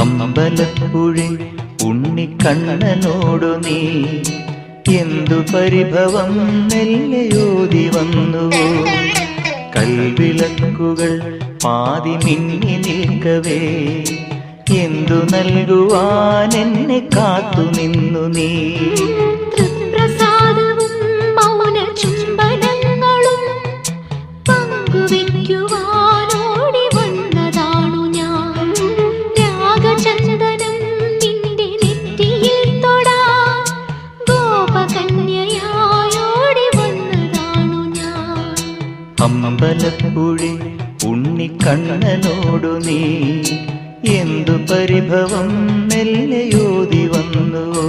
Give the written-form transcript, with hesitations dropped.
അമ്പലപ്പുഴി ഉണ്ണിക്കണ്ണനോടു നീ എന്തു പരിഭവം മെല്ലയോതി വന്നുവോ? കൽവിളക്കുകൾ പാതി മിന്നി നിൽക്കവേ എന്തു നൽകുവാൻ എന്നെ കാത്തു നിന്നു നീ? തൃപ്രസാദവും മൗന ചുംബനങ്ങളും പങ്കുവെക്കുവാനോടി വന്നതാണു ഞാൻ. രാഗചന്ദനം നിന്റെ നെറ്റിയിൽ തൊടാൻ ഗോപകന്യയായോടി വന്നതാണു ഞാൻ. അമ്പലപ്പുഴി ഉണ്ണിക്കണ്ണനോടു നീ എന്തു പരിഭവം മെല്ലയോതി വന്നുവോ?